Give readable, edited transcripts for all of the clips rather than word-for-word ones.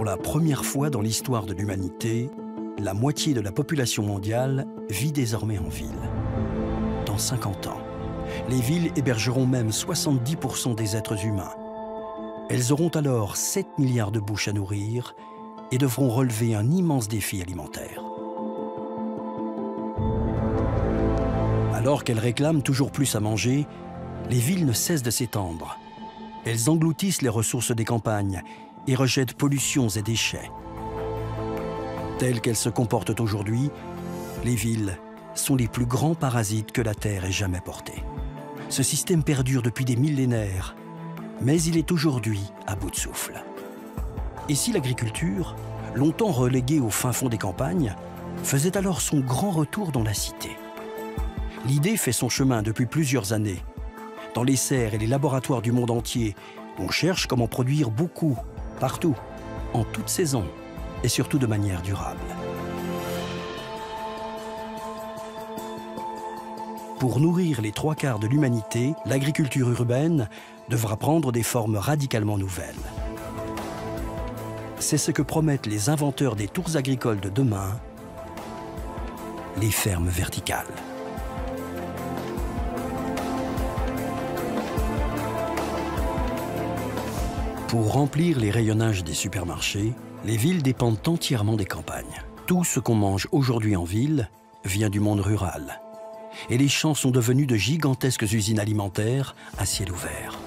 Pour la première fois dans l'histoire de l'humanité, la moitié de la population mondiale vit désormais en ville. Dans 50 ans, les villes hébergeront même 70% des êtres humains. Elles auront alors 7 milliards de bouches à nourrir et devront relever un immense défi alimentaire. Alors qu'elles réclament toujours plus à manger, les villes ne cessent de s'étendre. Elles engloutissent les ressources des campagnes et rejettent pollutions et déchets. Telles qu'elles se comportent aujourd'hui, les villes sont les plus grands parasites que la Terre ait jamais portés. Ce système perdure depuis des millénaires, mais il est aujourd'hui à bout de souffle. Et si l'agriculture, longtemps reléguée au fin fond des campagnes, faisait alors son grand retour dans la cité? L'idée fait son chemin depuis plusieurs années. Dans les serres et les laboratoires du monde entier, on cherche comment produire beaucoup, partout, en toute saison, et surtout de manière durable. Pour nourrir les 3/4 de l'humanité, l'agriculture urbaine devra prendre des formes radicalement nouvelles. C'est ce que promettent les inventeurs des tours agricoles de demain, les fermes verticales. Pour remplir les rayonnages des supermarchés, les villes dépendent entièrement des campagnes. Tout ce qu'on mange aujourd'hui en ville vient du monde rural. Et les champs sont devenus de gigantesques usines alimentaires à ciel ouvert.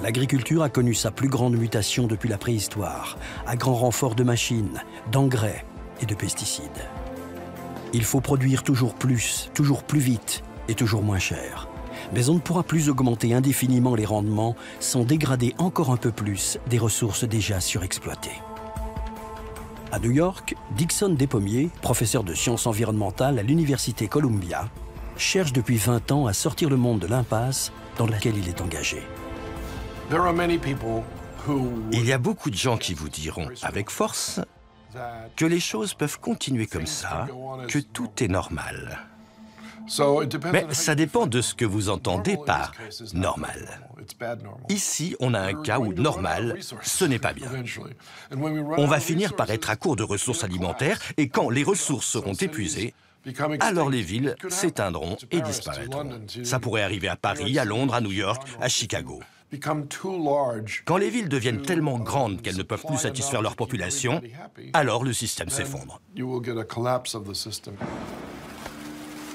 L'agriculture a connu sa plus grande mutation depuis la préhistoire, à grand renfort de machines, d'engrais et de pesticides. Il faut produire toujours plus vite et toujours moins cher. Mais on ne pourra plus augmenter indéfiniment les rendements sans dégrader encore un peu plus des ressources déjà surexploitées. À New York, Dickson Despommiers, professeur de sciences environnementales à l'Université Columbia, cherche depuis 20 ans à sortir le monde de l'impasse dans laquelle il est engagé. Il y a beaucoup de gens qui vous diront avec force que les choses peuvent continuer comme ça, que tout est normal. Mais ça dépend de ce que vous entendez par normal. Ici, on a un cas où normal, ce n'est pas bien. On va finir par être à court de ressources alimentaires et quand les ressources seront épuisées, alors les villes s'éteindront et disparaîtront. Ça pourrait arriver à Paris, à Londres, à New York, à Chicago. Quand les villes deviennent tellement grandes qu'elles ne peuvent plus satisfaire leur population, alors le système s'effondre.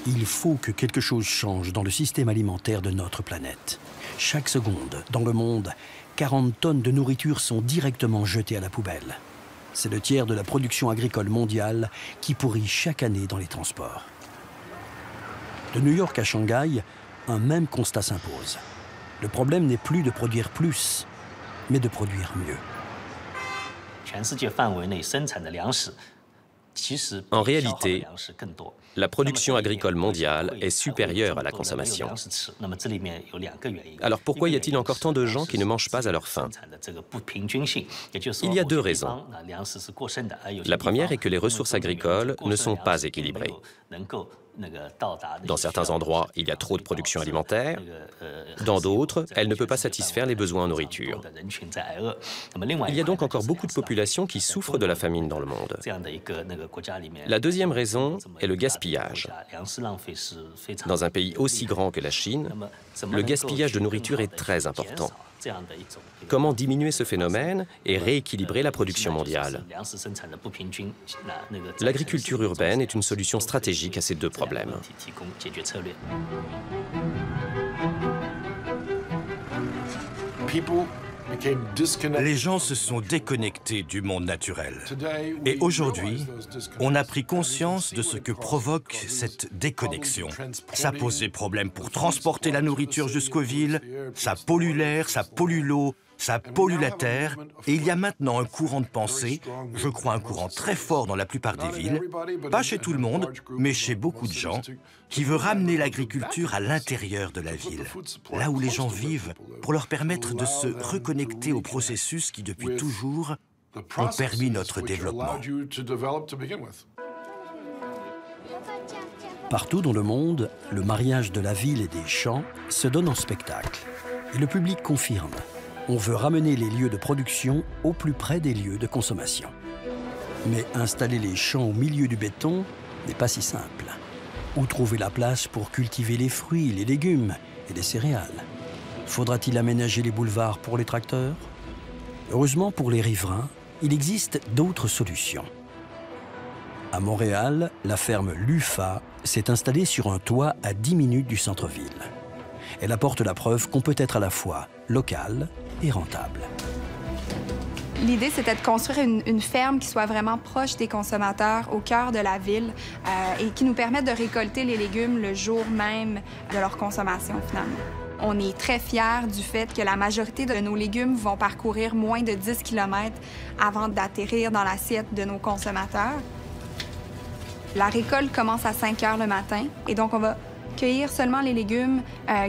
Il faut que quelque chose change dans le système alimentaire de notre planète. Chaque seconde, dans le monde, 40 tonnes de nourriture sont directement jetées à la poubelle. C'est le tiers de la production agricole mondiale qui pourrit chaque année dans les transports. De New York à Shanghai, un même constat s'impose. Le problème n'est plus de produire plus, mais de produire mieux. En réalité, la production agricole mondiale est supérieure à la consommation. Alors pourquoi y a-t-il encore tant de gens qui ne mangent pas à leur faim? Il y a deux raisons. La première est que les ressources agricoles ne sont pas équilibrées. Dans certains endroits, il y a trop de production alimentaire. Dans d'autres, elle ne peut pas satisfaire les besoins en nourriture. Il y a donc encore beaucoup de populations qui souffrent de la famine dans le monde. La deuxième raison est le gaspillage. Dans un pays aussi grand que la Chine, le gaspillage de nourriture est très important. Comment diminuer ce phénomène et rééquilibrer la production mondiale? L'agriculture urbaine est une solution stratégique à ces deux problèmes. Les gens se sont déconnectés du monde naturel. Et aujourd'hui, on a pris conscience de ce que provoque cette déconnexion. Ça pose des problèmes pour transporter la nourriture jusqu'aux villes, ça pollue l'air, ça pollue l'eau, ça pollue la terre. Et il y a maintenant un courant de pensée, je crois un courant très fort dans la plupart des villes, pas chez tout le monde, mais chez beaucoup de gens, qui veut ramener l'agriculture à l'intérieur de la ville, là où les gens vivent, pour leur permettre de se reconnecter au processus qui, depuis toujours, ont permis notre développement. Partout dans le monde, le mariage de la ville et des champs se donne en spectacle. Et le public confirme. On veut ramener les lieux de production au plus près des lieux de consommation. Mais installer les champs au milieu du béton n'est pas si simple. Où trouver la place pour cultiver les fruits, les légumes et les céréales? Faudra-t-il aménager les boulevards pour les tracteurs? Heureusement pour les riverains, il existe d'autres solutions. À Montréal, la ferme Lufa s'est installée sur un toit à 10 minutes du centre-ville. Elle apporte la preuve qu'on peut être à la fois local et rentable. L'idée, c'était de construire une ferme qui soit vraiment proche des consommateurs, au cœur de la ville, et qui nous permette de récolter les légumes le jour même de leur consommation, finalement. On est très fiers du fait que la majorité de nos légumes vont parcourir moins de 10 km avant d'atterrir dans l'assiette de nos consommateurs. La récolte commence à 5 heures le matin, et donc on va cueillir seulement les légumes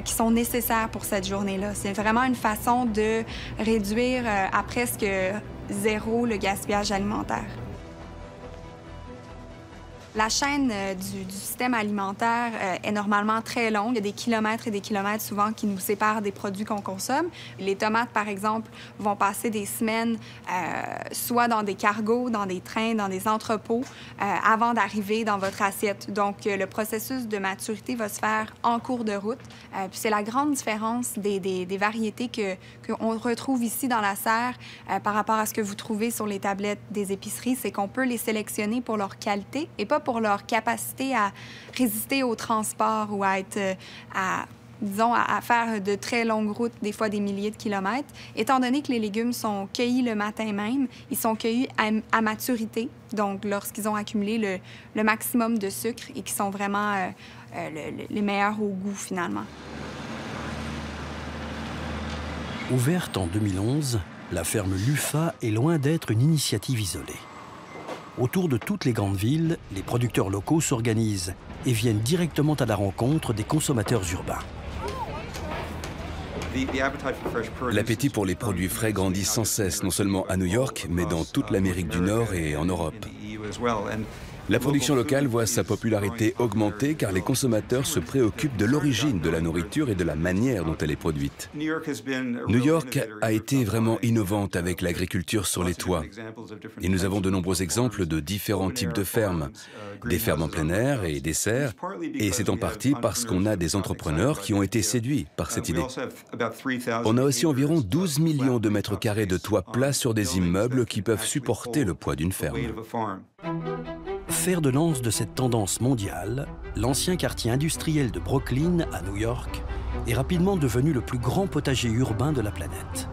qui sont nécessaires pour cette journée-là. C'est vraiment une façon de réduire à presque zéro le gaspillage alimentaire. La chaîne du système alimentaire est normalement très longue. Il y a des kilomètres et des kilomètres souvent qui nous séparent des produits qu'on consomme. Les tomates, par exemple, vont passer des semaines soit dans des cargos, dans des trains, dans des entrepôts, avant d'arriver dans votre assiette. Donc, le processus de maturité va se faire en cours de route. Puis c'est la grande différence des variétés qu'on retrouve ici dans la serre par rapport à ce que vous trouvez sur les tablettes des épiceries, c'est qu'on peut les sélectionner pour leur qualité et pas pour leur capacité à résister au transport ou à être, à faire de très longues routes, des fois des milliers de kilomètres. Étant donné que les légumes sont cueillis le matin même, ils sont cueillis à maturité, donc lorsqu'ils ont accumulé le maximum de sucre et qui sont vraiment les meilleurs au goût, finalement. Ouverte en 2011, la ferme Lufa est loin d'être une initiative isolée. Autour de toutes les grandes villes, les producteurs locaux s'organisent et viennent directement à la rencontre des consommateurs urbains. L'appétit pour les produits frais grandit sans cesse, non seulement à New York, mais dans toute l'Amérique du Nord et en Europe. La production locale voit sa popularité augmenter car les consommateurs se préoccupent de l'origine de la nourriture et de la manière dont elle est produite. New York a été vraiment innovante avec l'agriculture sur les toits. Et nous avons de nombreux exemples de différents types de fermes, des fermes en plein air et des serres, et c'est en partie parce qu'on a des entrepreneurs qui ont été séduits par cette idée. On a aussi environ 12 millions de mètres carrés de toits plats sur des immeubles qui peuvent supporter le poids d'une ferme. Fer de lance de cette tendance mondiale, l'ancien quartier industriel de Brooklyn, à New York, est rapidement devenu le plus grand potager urbain de la planète.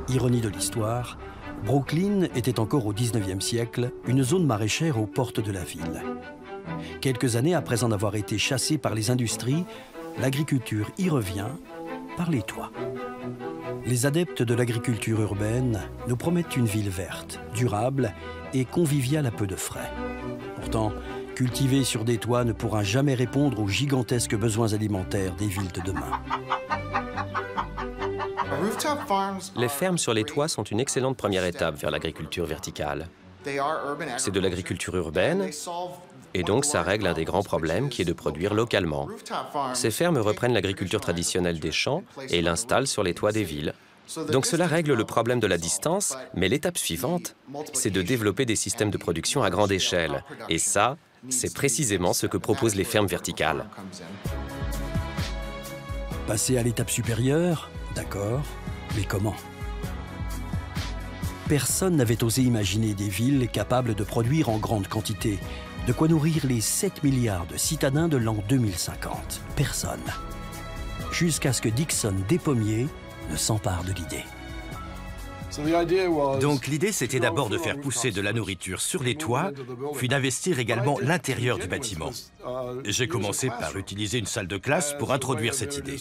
Ironie de l'histoire, Brooklyn était encore au 19e siècle une zone maraîchère aux portes de la ville. Quelques années après en avoir été chassée par les industries, l'agriculture y revient par les toits. Les adeptes de l'agriculture urbaine nous promettent une ville verte, durable et conviviale à peu de frais. Pourtant, cultiver sur des toits ne pourra jamais répondre aux gigantesques besoins alimentaires des villes de demain. Les fermes sur les toits sont une excellente première étape vers l'agriculture verticale. C'est de l'agriculture urbaine, et donc ça règle un des grands problèmes qui est de produire localement. Ces fermes reprennent l'agriculture traditionnelle des champs et l'installent sur les toits des villes. Donc cela règle le problème de la distance, mais l'étape suivante, c'est de développer des systèmes de production à grande échelle. Et ça, c'est précisément ce que proposent les fermes verticales. Passer à l'étape supérieure, d'accord, mais comment? Personne n'avait osé imaginer des villes capables de produire en grande quantité, de quoi nourrir les 7 milliards de citadins de l'an 2050. Personne. Jusqu'à ce que Dickson Despommiers ne s'empare de l'idée. Donc l'idée, c'était d'abord de faire pousser de la nourriture sur les toits, puis d'investir également l'intérieur du bâtiment. J'ai commencé par utiliser une salle de classe pour introduire cette idée.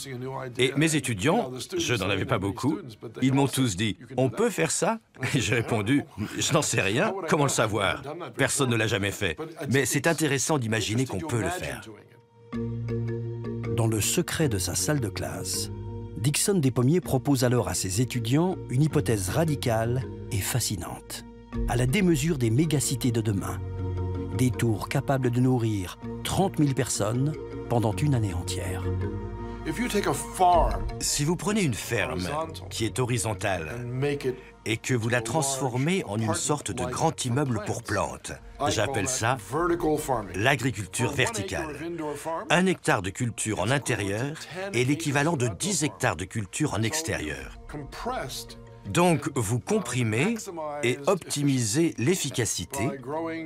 Et mes étudiants, je n'en avais pas beaucoup, ils m'ont tous dit « On peut faire ça ?» Et j'ai répondu « Je n'en sais rien, comment le savoir? Personne ne l'a jamais fait. Mais c'est intéressant d'imaginer qu'on peut le faire. » Dans le secret de sa salle de classe, Dickson Despommiers propose alors à ses étudiants une hypothèse radicale et fascinante. À la démesure des mégacités de demain, des tours capables de nourrir 30 000 personnes pendant une année entière. Si vous prenez une ferme qui est horizontale et que vous la transformez en une sorte de grand immeuble pour plantes, j'appelle ça l'agriculture verticale. 1 hectare de culture en intérieur est l'équivalent de 10 hectares de culture en extérieur. Donc, vous comprimez et optimisez l'efficacité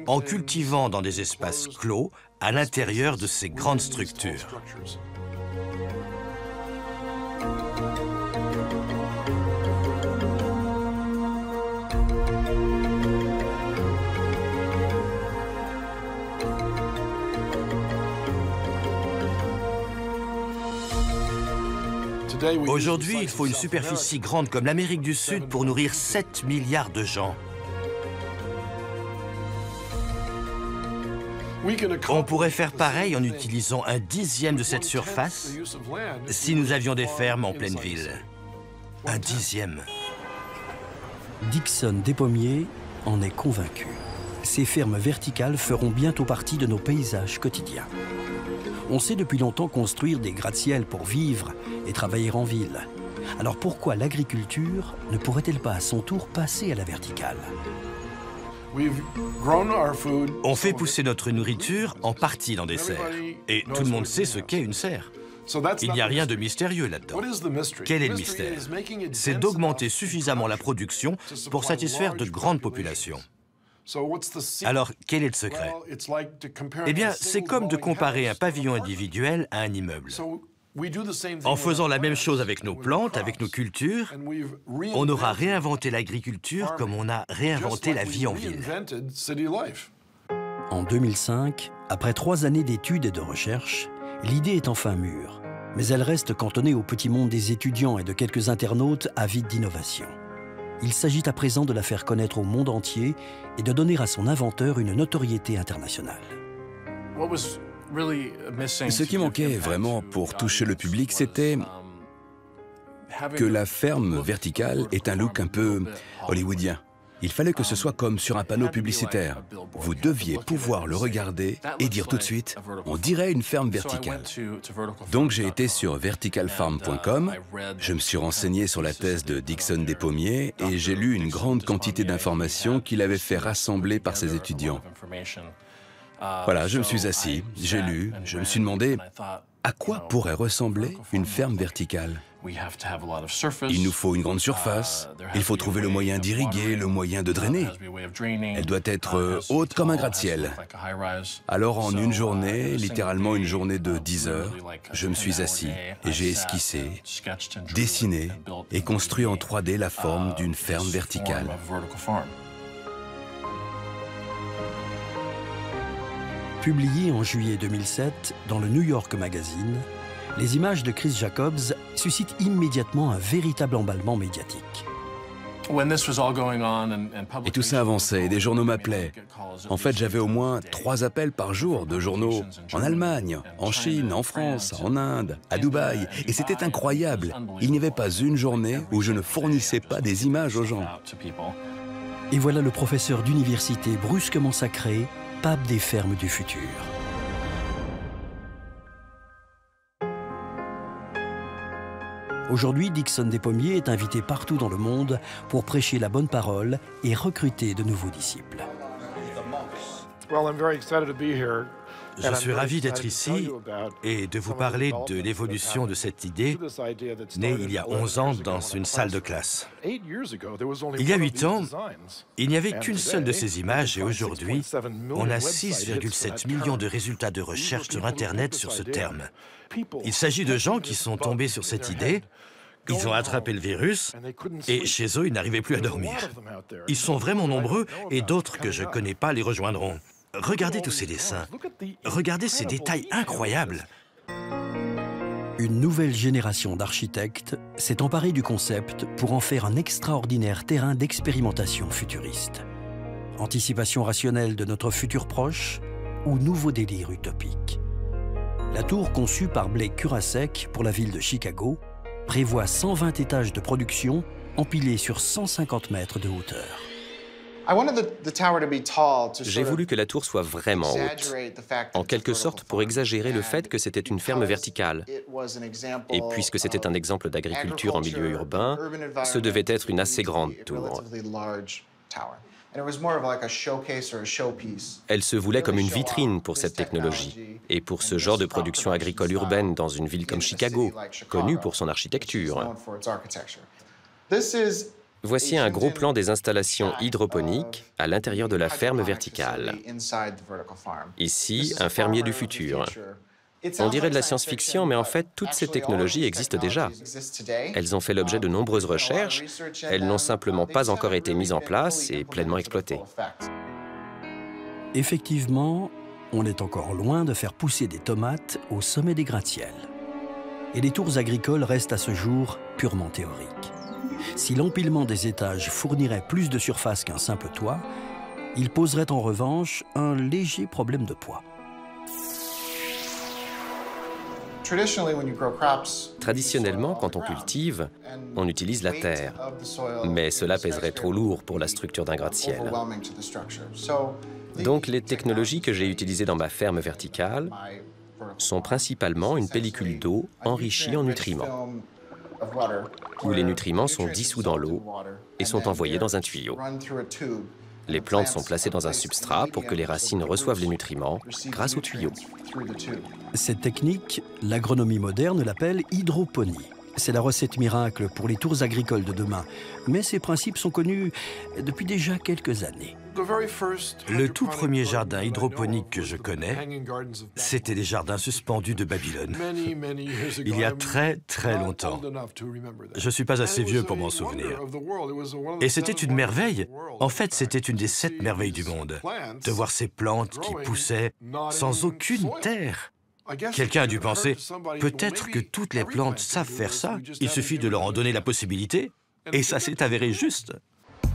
en cultivant dans des espaces clos à l'intérieur de ces grandes structures. Aujourd'hui, il faut une superficie grande comme l'Amérique du Sud pour nourrir 7 milliards de gens. On pourrait faire pareil en utilisant 1/10 de cette surface si nous avions des fermes en pleine ville. 1/10. Dickson Despommiers en est convaincu. Ces fermes verticales feront bientôt partie de nos paysages quotidiens. On sait depuis longtemps construire des gratte-ciels pour vivre et travailler en ville. Alors pourquoi l'agriculture ne pourrait-elle pas à son tour passer à la verticale? On fait pousser notre nourriture en partie dans des serres. Et tout le monde sait ce qu'est une serre. Il n'y a rien de mystérieux là-dedans. Quel est le mystère? C'est d'augmenter suffisamment la production pour satisfaire de grandes populations. Alors, quel est le secret? Eh bien, c'est comme de comparer un pavillon individuel à un immeuble. En faisant la même chose avec nos plantes, avec nos cultures, on aura réinventé l'agriculture comme on a réinventé la vie en ville. En 2005, après 3 années d'études et de recherche, l'idée est enfin mûre. Mais elle reste cantonnée au petit monde des étudiants et de quelques internautes avides d'innovation. Il s'agit à présent de la faire connaître au monde entier et de donner à son inventeur une notoriété internationale. Ce qui manquait vraiment pour toucher le public, c'était que la ferme verticale ait un look un peu hollywoodien. Il fallait que ce soit comme sur un panneau publicitaire. Vous deviez pouvoir le regarder et dire tout de suite, on dirait une ferme verticale. Donc j'ai été sur verticalfarm.com, je me suis renseigné sur la thèse de Dickson Despommiers et j'ai lu une grande quantité d'informations qu'il avait fait rassembler par ses étudiants. Voilà, je me suis assis, j'ai lu, je me suis demandé à quoi pourrait ressembler une ferme verticale. Il nous faut une grande surface, il faut trouver le moyen d'irriguer, le moyen de drainer. Elle doit être haute comme un gratte-ciel. Alors en une journée, littéralement une journée de 10 heures, je me suis assis et j'ai esquissé, dessiné et construit en 3D la forme d'une ferme verticale. Publié en juillet 2007 dans le New York Magazine, les images de Chris Jacobs suscitent immédiatement un véritable emballement médiatique. Et tout ça avançait, et des journaux m'appelaient. En fait, j'avais au moins 3 appels par jour de journaux en Allemagne, en Chine, en France, en Inde, à Dubaï. Et c'était incroyable. Il n'y avait pas une journée où je ne fournissais pas des images aux gens. Et voilà le professeur d'université brusquement sacré, pape des fermes du futur. Aujourd'hui, Dickson Despommiers est invité partout dans le monde pour prêcher la bonne parole et recruter de nouveaux disciples. Je suis ravi d'être ici et de vous parler de l'évolution de cette idée, née il y a 11 ans dans une salle de classe. Il y a 8 ans, il n'y avait qu'une seule de ces images et aujourd'hui, on a 6,7 millions de résultats de recherche sur Internet sur ce terme. Il s'agit de gens qui sont tombés sur cette idée, ils ont attrapé le virus et chez eux, ils n'arrivaient plus à dormir. Ils sont vraiment nombreux et d'autres que je ne connais pas les rejoindront. Regardez tous ces dessins. Regardez ces détails incroyables. Une nouvelle génération d'architectes s'est emparée du concept pour en faire un extraordinaire terrain d'expérimentation futuriste. Anticipation rationnelle de notre futur proche ou nouveau délire utopique. La tour conçue par Blake Kurasek pour la ville de Chicago prévoit 120 étages de production empilés sur 150 mètres de hauteur. J'ai voulu que la tour soit vraiment haute, en quelque sorte pour exagérer le fait que c'était une ferme verticale. Et puisque c'était un exemple d'agriculture en milieu urbain, ce devait être une assez grande tour. Elle se voulait comme une vitrine pour cette technologie et pour ce genre de production agricole urbaine dans une ville comme Chicago, connue pour son architecture. Voici un gros plan des installations hydroponiques à l'intérieur de la ferme verticale. Ici, un fermier du futur. On dirait de la science-fiction, mais en fait, toutes ces technologies existent déjà. Elles ont fait l'objet de nombreuses recherches. Elles n'ont simplement pas encore été mises en place et pleinement exploitées. Effectivement, on est encore loin de faire pousser des tomates au sommet des gratte-ciels. Et les tours agricoles restent à ce jour purement théoriques. Si l'empilement des étages fournirait plus de surface qu'un simple toit, il poserait en revanche un léger problème de poids. Traditionnellement, quand on cultive, on utilise la terre, mais cela pèserait trop lourd pour la structure d'un gratte-ciel. Donc les technologies que j'ai utilisées dans ma ferme verticale sont principalement une pellicule d'eau enrichie en nutriments, où les nutriments sont dissous dans l'eau et sont envoyés dans un tuyau. Les plantes sont placées dans un substrat pour que les racines reçoivent les nutriments grâce au tuyau. Cette technique, l'agronomie moderne l'appelle hydroponie. C'est la recette miracle pour les tours agricoles de demain, mais ces principes sont connus depuis déjà quelques années. Le tout premier jardin hydroponique que je connais, c'était les jardins suspendus de Babylone. Il y a très très longtemps. Je ne suis pas assez vieux pour m'en souvenir. Et c'était une merveille. En fait, c'était une des 7 merveilles du monde. De voir ces plantes qui poussaient sans aucune terre. Quelqu'un a dû penser, peut-être que toutes les plantes savent faire ça. Il suffit de leur en donner la possibilité. Et ça s'est avéré juste.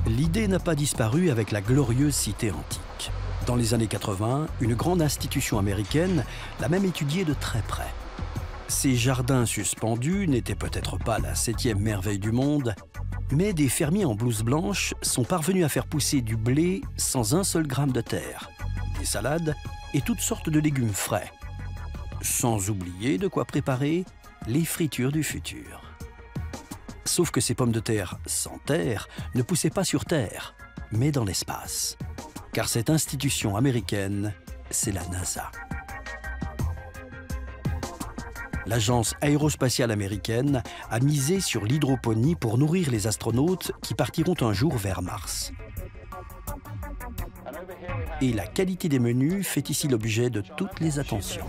L'idée n'a pas disparu avec la glorieuse cité antique. Dans les années 80, une grande institution américaine l'a même étudiée de très près. Ces jardins suspendus n'étaient peut-être pas la 7e merveille du monde, mais des fermiers en blouse blanche sont parvenus à faire pousser du blé sans un seul gramme de terre, des salades et toutes sortes de légumes frais. Sans oublier de quoi préparer les fritures du futur. Sauf que ces pommes de terre sans terre ne poussaient pas sur Terre, mais dans l'espace. Car cette institution américaine, c'est la NASA. L'agence aérospatiale américaine a misé sur l'hydroponie pour nourrir les astronautes qui partiront un jour vers Mars. Et la qualité des menus fait ici l'objet de toutes les attentions.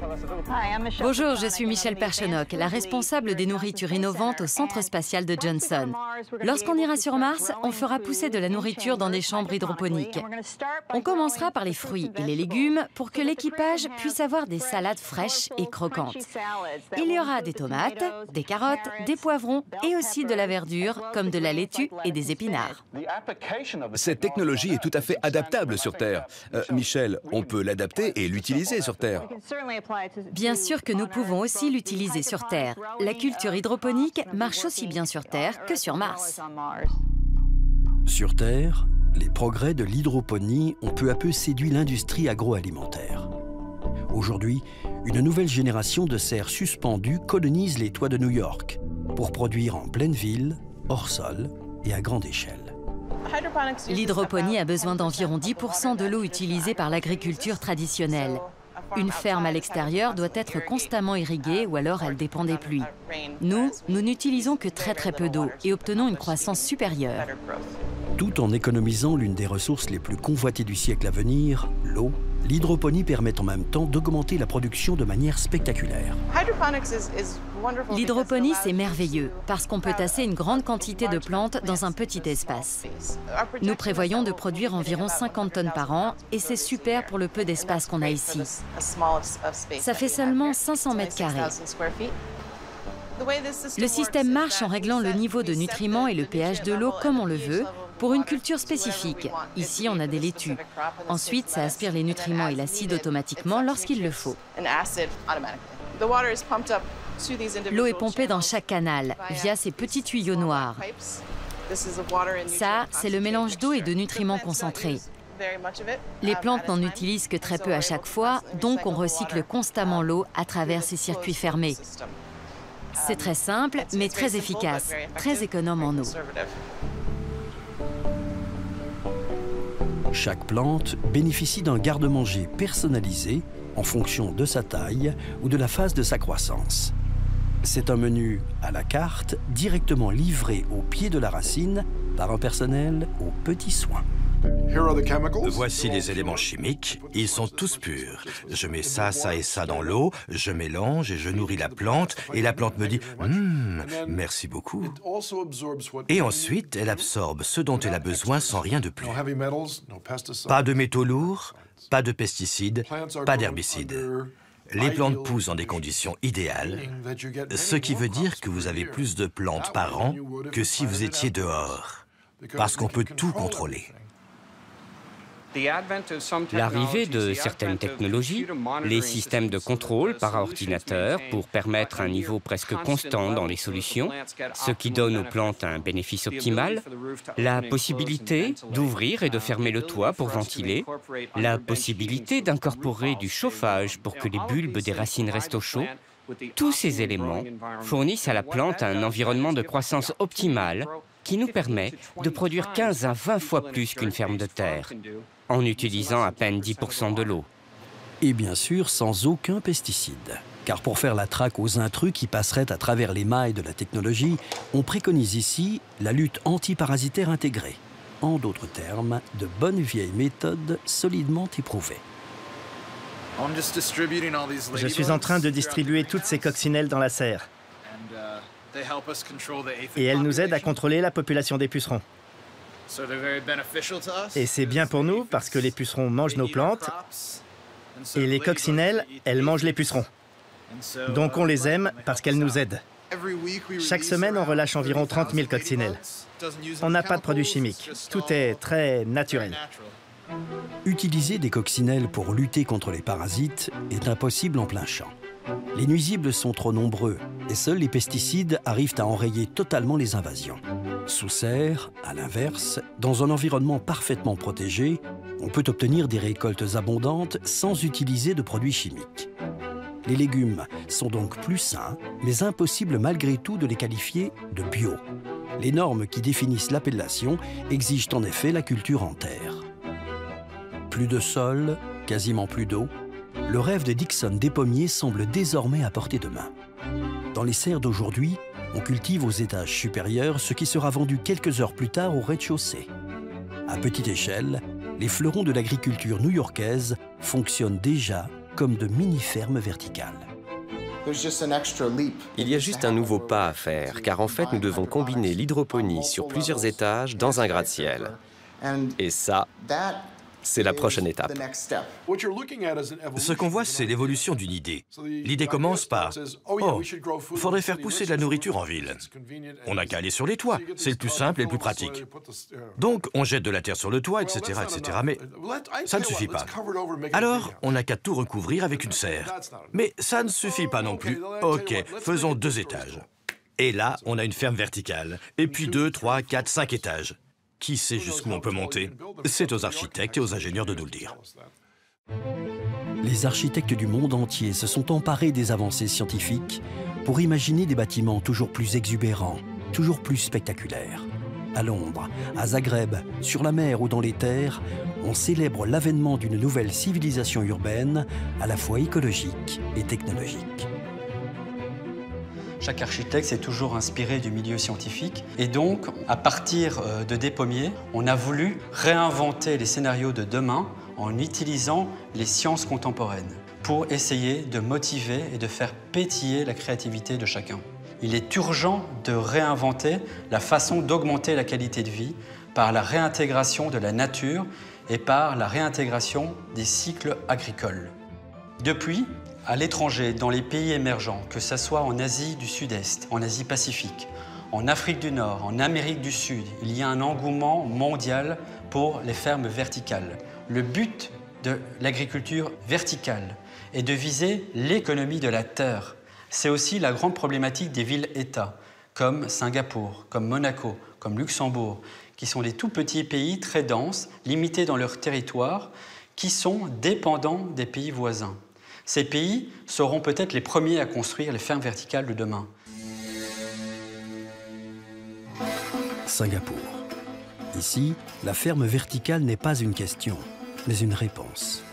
Bonjour, je suis Michelle Perchenock, la responsable des nourritures innovantes au Centre spatial de Johnson. Lorsqu'on ira sur Mars, on fera pousser de la nourriture dans des chambres hydroponiques. On commencera par les fruits et les légumes pour que l'équipage puisse avoir des salades fraîches et croquantes. Il y aura des tomates, des carottes, des poivrons et aussi de la verdure comme de la laitue et des épinards. Cette technologie est tout à fait adaptable sur Terre. Michel, on peut l'adapter et l'utiliser sur Terre. Bien sûr que nous pouvons aussi l'utiliser sur Terre. La culture hydroponique marche aussi bien sur Terre que sur Mars. Sur Terre, les progrès de l'hydroponie ont peu à peu séduit l'industrie agroalimentaire. Aujourd'hui, une nouvelle génération de serres suspendues colonise les toits de New York pour produire en pleine ville, hors sol et à grande échelle. L'hydroponie a besoin d'environ 10% de l'eau utilisée par l'agriculture traditionnelle. Une ferme à l'extérieur doit être constamment irriguée ou alors elle dépend des pluies. Nous n'utilisons que très peu d'eau et obtenons une croissance supérieure. Tout en économisant l'une des ressources les plus convoitées du siècle à venir, l'eau, l'hydroponie permet en même temps d'augmenter la production de manière spectaculaire. L'hydroponie, c'est merveilleux parce qu'on peut tasser une grande quantité de plantes dans un petit espace. Nous prévoyons de produire environ 50 tonnes par an et c'est super pour le peu d'espace qu'on a ici. Ça fait seulement 500 mètres carrés. Le système marche en réglant le niveau de nutriments et le pH de l'eau comme on le veut, pour une culture spécifique. Ici, on a des laitues. Ensuite, ça aspire les nutriments et l'acide automatiquement lorsqu'il le faut. L'eau est pompée dans chaque canal, via ces petits tuyaux noirs. Ça, c'est le mélange d'eau et de nutriments concentrés. Les plantes n'en utilisent que très peu à chaque fois, donc on recycle constamment l'eau à travers ces circuits fermés. C'est très simple, mais très efficace, très économe en eau. Chaque plante bénéficie d'un garde-manger personnalisé en fonction de sa taille ou de la phase de sa croissance. C'est un menu à la carte, directement livré au pied de la racine par un personnel aux petits soins. Voici les éléments chimiques. Ils sont tous purs. Je mets ça, ça et ça dans l'eau, je mélange et je nourris la plante. Et la plante me dit « merci beaucoup ». Et ensuite, elle absorbe ce dont elle a besoin sans rien de plus. Pas de métaux lourds, pas de pesticides, pas d'herbicides. Les plantes poussent dans des conditions idéales, ce qui veut dire que vous avez plus de plantes par an que si vous étiez dehors, parce qu'on peut tout contrôler. L'arrivée de certaines technologies, les systèmes de contrôle par ordinateur pour permettre un niveau presque constant dans les solutions, ce qui donne aux plantes un bénéfice optimal, la possibilité d'ouvrir et de fermer le toit pour ventiler, la possibilité d'incorporer du chauffage pour que les bulbes des racines restent au chaud, tous ces éléments fournissent à la plante un environnement de croissance optimal qui nous permet de produire 15 à 20 fois plus qu'une ferme de terre, en utilisant à peine 10% de l'eau. Et bien sûr, sans aucun pesticide. Car pour faire la traque aux intrus qui passeraient à travers les mailles de la technologie, on préconise ici la lutte antiparasitaire intégrée. En d'autres termes, de bonnes vieilles méthodes solidement éprouvées. Je suis en train de distribuer toutes ces coccinelles dans la serre. Et elles nous aident à contrôler la population des pucerons. Et c'est bien pour nous parce que les pucerons mangent nos plantes et les coccinelles, elles mangent les pucerons. Donc on les aime parce qu'elles nous aident. Chaque semaine, on relâche environ 30 000 coccinelles. On n'a pas de produits chimiques. Tout est très naturel. Utiliser des coccinelles pour lutter contre les parasites est impossible en plein champ. Les nuisibles sont trop nombreux et seuls les pesticides arrivent à enrayer totalement les invasions. Sous serre, à l'inverse, dans un environnement parfaitement protégé, on peut obtenir des récoltes abondantes sans utiliser de produits chimiques. Les légumes sont donc plus sains, mais impossible malgré tout de les qualifier de bio. Les normes qui définissent l'appellation exigent en effet la culture en terre. Plus de sol, quasiment plus d'eau, le rêve de Dixon des pommiers semble désormais à portée de main. Dans les serres d'aujourd'hui, on cultive aux étages supérieurs ce qui sera vendu quelques heures plus tard au rez-de-chaussée. À petite échelle, les fleurons de l'agriculture new-yorkaise fonctionnent déjà comme de mini-fermes verticales. Il y a juste un nouveau pas à faire, car en fait, nous devons combiner l'hydroponie sur plusieurs étages dans un gratte-ciel. Et ça, c'est la prochaine étape. Ce qu'on voit, c'est l'évolution d'une idée. L'idée commence par « Oh, faudrait faire pousser de la nourriture en ville. On n'a qu'à aller sur les toits, c'est le plus simple et le plus pratique. Donc, on jette de la terre sur le toit, etc., etc. Mais ça ne suffit pas. Alors, on n'a qu'à tout recouvrir avec une serre. Mais ça ne suffit pas non plus. OK, faisons 2 étages. Et là, on a une ferme verticale. Et puis 2, 3, 4, 5 étages. Qui sait jusqu'où on peut monter? C'est aux architectes et aux ingénieurs de nous le dire. Les architectes du monde entier se sont emparés des avancées scientifiques pour imaginer des bâtiments toujours plus exubérants, toujours plus spectaculaires. À Londres, à Zagreb, sur la mer ou dans les terres, on célèbre l'avènement d'une nouvelle civilisation urbaine à la fois écologique et technologique. Chaque architecte s'est toujours inspiré du milieu scientifique et donc, à partir de Des Pommiers, on a voulu réinventer les scénarios de demain en utilisant les sciences contemporaines pour essayer de motiver et de faire pétiller la créativité de chacun. Il est urgent de réinventer la façon d'augmenter la qualité de vie par la réintégration de la nature et par la réintégration des cycles agricoles. Depuis, à l'étranger, dans les pays émergents, que ce soit en Asie du Sud-Est, en Asie Pacifique, en Afrique du Nord, en Amérique du Sud, il y a un engouement mondial pour les fermes verticales. Le but de l'agriculture verticale est de viser l'économie de la terre. C'est aussi la grande problématique des villes-États. comme Singapour, comme Monaco, comme Luxembourg, qui sont des tout petits pays très denses, limités dans leur territoire, qui sont dépendants des pays voisins. Ces pays seront peut-être les premiers à construire les fermes verticales de demain. Singapour. Ici, la ferme verticale n'est pas une question, mais une réponse.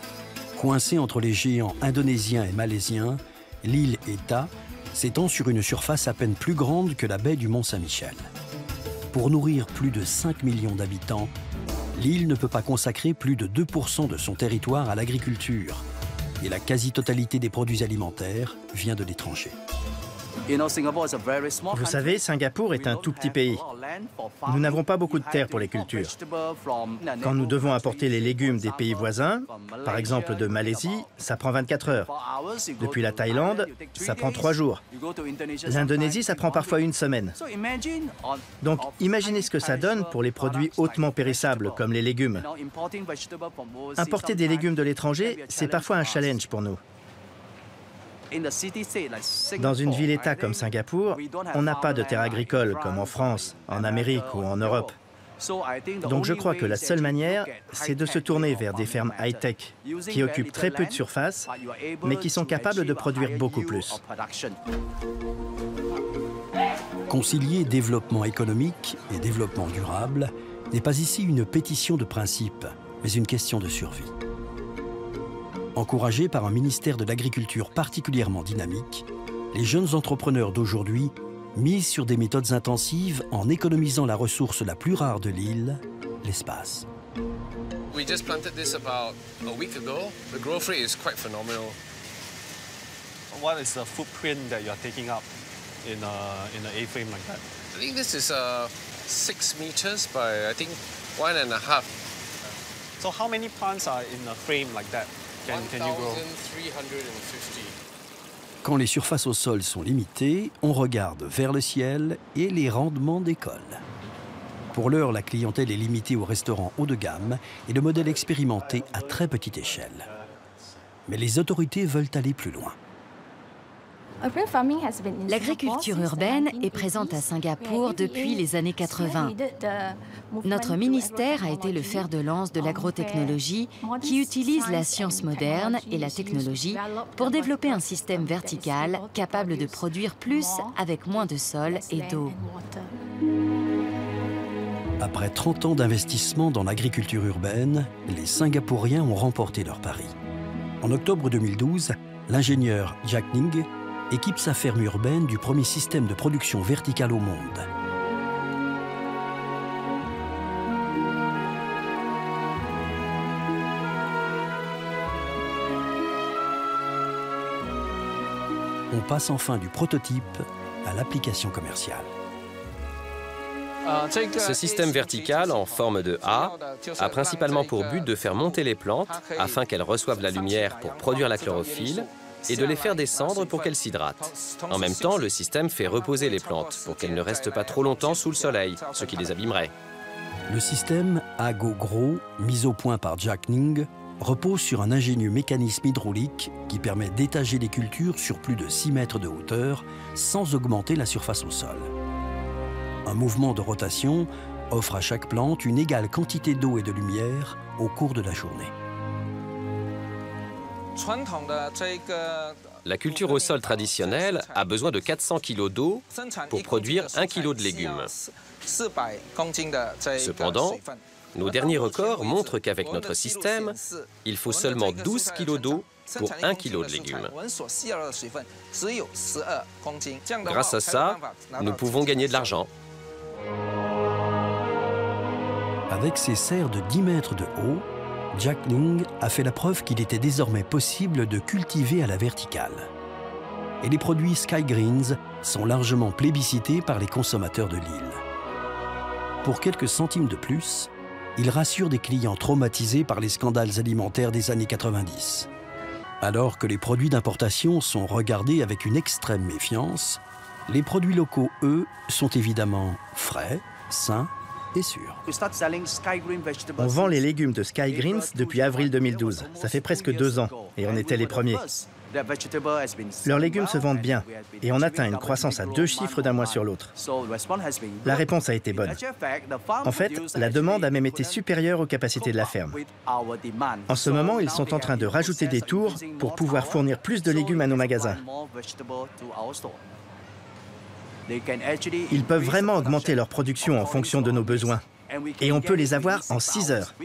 Coincée entre les géants indonésiens et malaisiens, l'île Eta s'étend sur une surface à peine plus grande que la baie du Mont-Saint-Michel. Pour nourrir plus de 5 millions d'habitants, l'île ne peut pas consacrer plus de 2% de son territoire à l'agriculture. Et la quasi-totalité des produits alimentaires vient de l'étranger. Vous savez, Singapour est un tout petit pays. Nous n'avons pas beaucoup de terre pour les cultures. Quand nous devons apporter les légumes des pays voisins, par exemple de Malaisie, ça prend 24 heures. Depuis la Thaïlande, ça prend 3 jours. L'Indonésie, ça prend parfois 1 semaine. Donc, imaginez ce que ça donne pour les produits hautement périssables, comme les légumes. Importer des légumes de l'étranger, c'est parfois un challenge pour nous. Dans une ville-État comme Singapour, on n'a pas de terre agricole comme en France, en Amérique ou en Europe. Donc je crois que la seule manière, c'est de se tourner vers des fermes high-tech qui occupent très peu de surface, mais qui sont capables de produire beaucoup plus. Concilier développement économique et développement durable n'est pas ici une pétition de principe, mais une question de survie. Encouragés par un ministère de l'Agriculture particulièrement dynamique, les jeunes entrepreneurs d'aujourd'hui misent sur des méthodes intensives en économisant la ressource la plus rare de l'île, l'espace. We just planted this about a week ago. The growth rate is quite phenomenal. What is the footprint that you are taking up in an A-frame like that? I think this is 6 meters by I think 1.5. So how many plants are in a frame like that? Can you grow? 1,350. Quand les surfaces au sol sont limitées, on regarde vers le ciel et les rendements décollent. Pour l'heure, la clientèle est limitée aux restaurants haut de gamme et le modèle expérimenté à très petite échelle. Mais les autorités veulent aller plus loin. L'agriculture urbaine est présente à Singapour depuis les années 80. Notre ministère a été le fer de lance de l'agrotechnologie qui utilise la science moderne et la technologie pour développer un système vertical capable de produire plus avec moins de sol et d'eau. Après 30 ans d'investissement dans l'agriculture urbaine, les Singapouriens ont remporté leur pari. En octobre 2012, l'ingénieur Jack Ning équipe sa ferme urbaine du premier système de production verticale au monde. On passe enfin du prototype à l'application commerciale. Ce système vertical en forme de A a principalement pour but de faire monter les plantes afin qu'elles reçoivent la lumière pour produire la chlorophylle et de les faire descendre pour qu'elles s'hydratent. En même temps, le système fait reposer les plantes pour qu'elles ne restent pas trop longtemps sous le soleil, ce qui les abîmerait. Le système AGO-GROW, mis au point par Jack Ning, repose sur un ingénieux mécanisme hydraulique qui permet d'étager les cultures sur plus de 6 mètres de hauteur sans augmenter la surface au sol. Un mouvement de rotation offre à chaque plante une égale quantité d'eau et de lumière au cours de la journée. La culture au sol traditionnelle a besoin de 400 kg d'eau pour produire 1 kg de légumes. Cependant, nos derniers records montrent qu'avec notre système, il faut seulement 12 kg d'eau pour 1 kg de légumes. Grâce à ça, nous pouvons gagner de l'argent. Avec ses serres de 10 mètres de haut, Jack Ning a fait la preuve qu'il était désormais possible de cultiver à la verticale. Et les produits Sky Greens sont largement plébiscités par les consommateurs de l'île. Pour quelques centimes de plus, il rassure des clients traumatisés par les scandales alimentaires des années 90. Alors que les produits d'importation sont regardés avec une extrême méfiance, les produits locaux, eux, sont évidemment frais, sains et sûrs. On vend les légumes de Sky Greens depuis avril 2012. Ça fait presque 2 ans et on était les premiers. Leurs légumes se vendent bien et on atteint une croissance à 2 chiffres d'un mois sur l'autre. La réponse a été bonne. En fait, la demande a même été supérieure aux capacités de la ferme. En ce moment, ils sont en train de rajouter des tours pour pouvoir fournir plus de légumes à nos magasins. Ils peuvent vraiment augmenter leur production en fonction de nos besoins. Et on peut les avoir en 6 heures.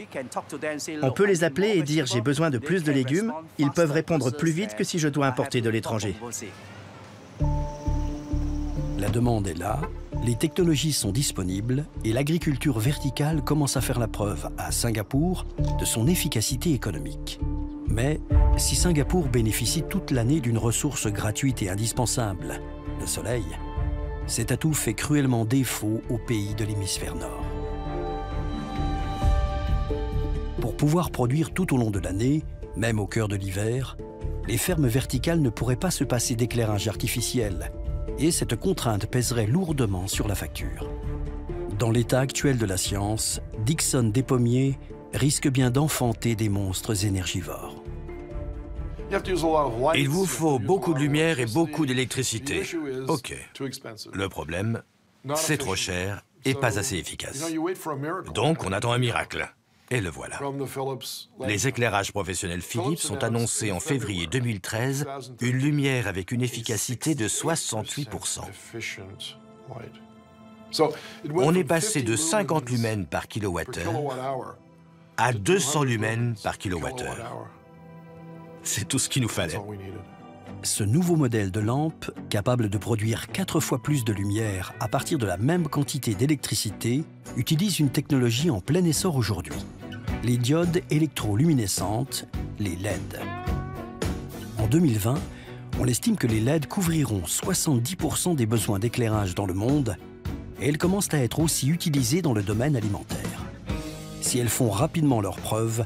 On peut les appeler et dire « j'ai besoin de plus de légumes ». Ils peuvent répondre plus vite que si je dois importer de l'étranger. La demande est là, les technologies sont disponibles et l'agriculture verticale commence à faire la preuve à Singapour de son efficacité économique. Mais si Singapour bénéficie toute l'année d'une ressource gratuite et indispensable, le soleil, cet atout fait cruellement défaut aux pays de l'hémisphère nord. Pour pouvoir produire tout au long de l'année, même au cœur de l'hiver, les fermes verticales ne pourraient pas se passer d'éclairage artificiel, et cette contrainte pèserait lourdement sur la facture. Dans l'état actuel de la science, Dickson Despommiers risque bien d'enfanter des monstres énergivores. Il vous faut beaucoup de lumière et beaucoup d'électricité. OK. Le problème, c'est trop cher et pas assez efficace. Donc, on attend un miracle. Et le voilà. Les éclairages professionnels Philips ont annoncé en février 2013 une lumière avec une efficacité de 68%. On est passé de 50 lumens par kilowattheure à 200 lumens par kilowattheure. C'est tout ce qu'il nous fallait. Ce nouveau modèle de lampe, capable de produire 4 fois plus de lumière à partir de la même quantité d'électricité, utilise une technologie en plein essor aujourd'hui. Les diodes électroluminescentes, les LED. En 2020, on estime que les LED couvriront 70% des besoins d'éclairage dans le monde et elles commencent à être aussi utilisées dans le domaine alimentaire. Si elles font rapidement leurs preuves,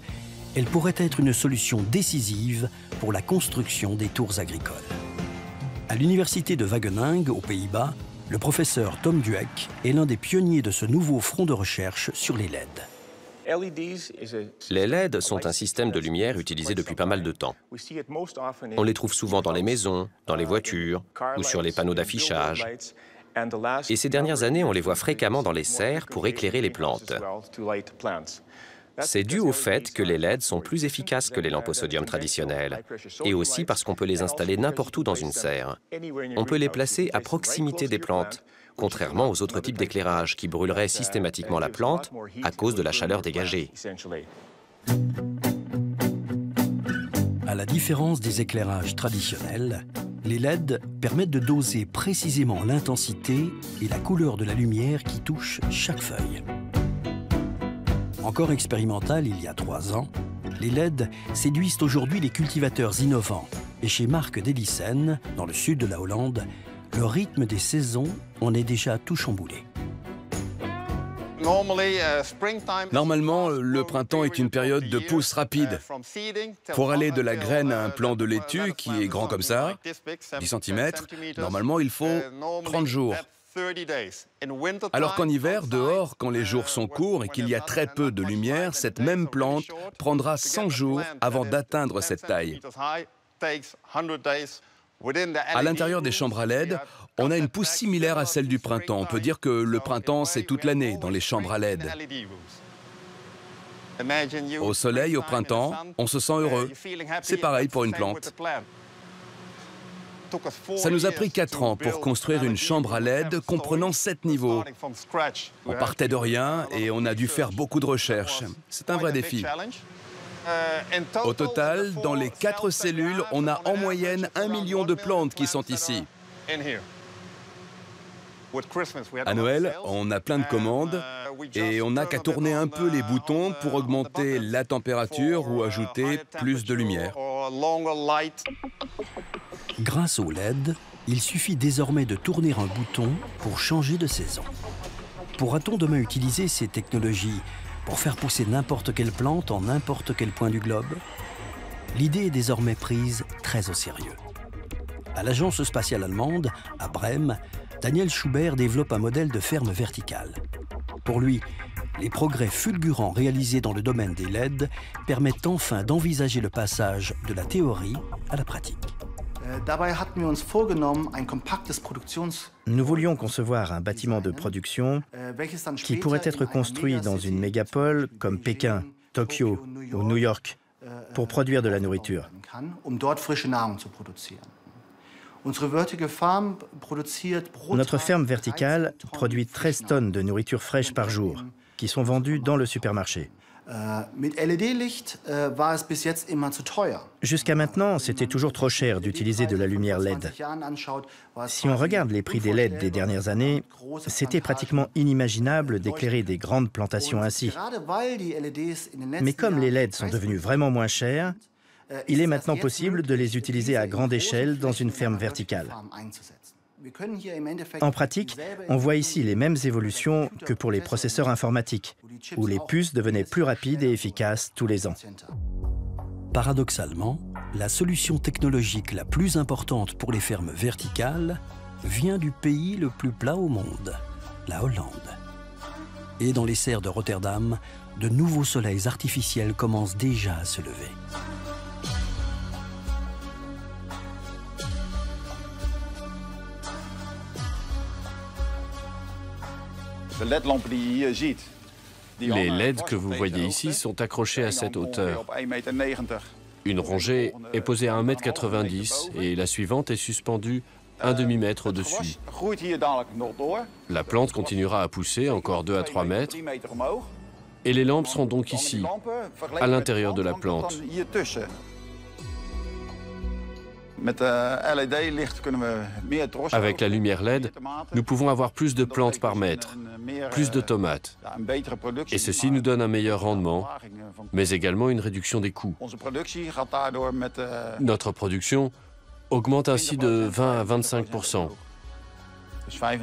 elles pourraient être une solution décisive pour la construction des tours agricoles. À l'université de Wageningen, aux Pays-Bas, le professeur Tom Dueck est l'un des pionniers de ce nouveau front de recherche sur les LED. Les LED sont un système de lumière utilisé depuis pas mal de temps. On les trouve souvent dans les maisons, dans les voitures ou sur les panneaux d'affichage. Et ces dernières années, on les voit fréquemment dans les serres pour éclairer les plantes. C'est dû au fait que les LED sont plus efficaces que les lampes au sodium traditionnelles, et aussi parce qu'on peut les installer n'importe où dans une serre. On peut les placer à proximité des plantes, contrairement aux autres types d'éclairage qui brûleraient systématiquement la plante à cause de la chaleur dégagée. À la différence des éclairages traditionnels, les LED permettent de doser précisément l'intensité et la couleur de la lumière qui touche chaque feuille. Encore expérimental il y a 3 ans, les LED séduisent aujourd'hui les cultivateurs innovants. Et chez Mark Delissen, dans le sud de la Hollande, le rythme des saisons en est déjà tout chamboulé. Normalement, le printemps est une période de pousse rapide. Pour aller de la graine à un plant de laitue qui est grand comme ça, 10 cm, normalement il faut 30 jours. Alors qu'en hiver, dehors, quand les jours sont courts et qu'il y a très peu de lumière, cette même plante prendra 100 jours avant d'atteindre cette taille. À l'intérieur des chambres à LED, on a une pousse similaire à celle du printemps. On peut dire que le printemps, c'est toute l'année dans les chambres à LED. Au soleil, au printemps, on se sent heureux. C'est pareil pour une plante. Ça nous a pris 4 ans pour construire une chambre à LED comprenant 7 niveaux. On partait de rien et on a dû faire beaucoup de recherches. C'est un vrai défi. Au total, dans les 4 cellules, on a en moyenne 1 million de plantes qui sont ici. À Noël, on a plein de commandes et on n'a qu'à tourner un peu les boutons pour augmenter la température ou ajouter plus de lumière. Grâce au LED, il suffit désormais de tourner un bouton pour changer de saison. Pourra-t-on demain utiliser ces technologies pour faire pousser n'importe quelle plante en n'importe quel point du globe? L'idée est désormais prise très au sérieux. À l'agence spatiale allemande, à Brême, Daniel Schubert développe un modèle de ferme verticale. Pour lui, les progrès fulgurants réalisés dans le domaine des LED permettent enfin d'envisager le passage de la théorie à la pratique. Nous voulions concevoir un bâtiment de production qui pourrait être construit dans une mégapole comme Pékin, Tokyo ou New York pour produire de la nourriture. Notre ferme verticale produit 13 tonnes de nourriture fraîche par jour, qui sont vendues dans le supermarché. Jusqu'à maintenant, c'était toujours trop cher d'utiliser de la lumière LED. Si on regarde les prix des LED des dernières années, c'était pratiquement inimaginable d'éclairer des grandes plantations ainsi. Mais comme les LED sont devenus vraiment moins chers, il est maintenant possible de les utiliser à grande échelle dans une ferme verticale. En pratique, on voit ici les mêmes évolutions que pour les processeurs informatiques, où les puces devenaient plus rapides et efficaces tous les ans. Paradoxalement, la solution technologique la plus importante pour les fermes verticales vient du pays le plus plat au monde, la Hollande. Et dans les serres de Rotterdam, de nouveaux soleils artificiels commencent déjà à se lever. Les LED que vous voyez ici sont accrochés à cette hauteur. Une rangée est posée à 1,90 m et la suivante est suspendue 1 demi-mètre au-dessus. La plante continuera à pousser encore 2 à 3 mètres et les lampes seront donc ici, à l'intérieur de la plante. Avec la lumière LED, nous pouvons avoir plus de plantes par mètre, plus de tomates. Et ceci nous donne un meilleur rendement, mais également une réduction des coûts. Notre production augmente ainsi de 20 à 25%.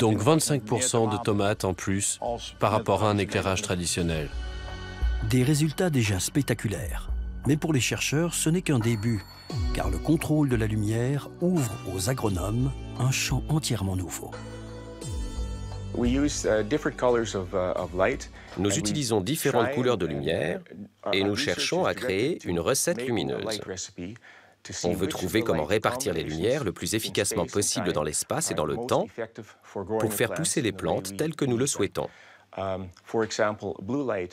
Donc 25% de tomates en plus par rapport à un éclairage traditionnel. Des résultats déjà spectaculaires. Mais pour les chercheurs, ce n'est qu'un début, car le contrôle de la lumière ouvre aux agronomes un champ entièrement nouveau. Nous utilisons différentes couleurs de lumière et nous cherchons à créer une recette lumineuse. On veut trouver comment répartir les lumières le plus efficacement possible dans l'espace et dans le temps pour faire pousser les plantes telles que nous le souhaitons.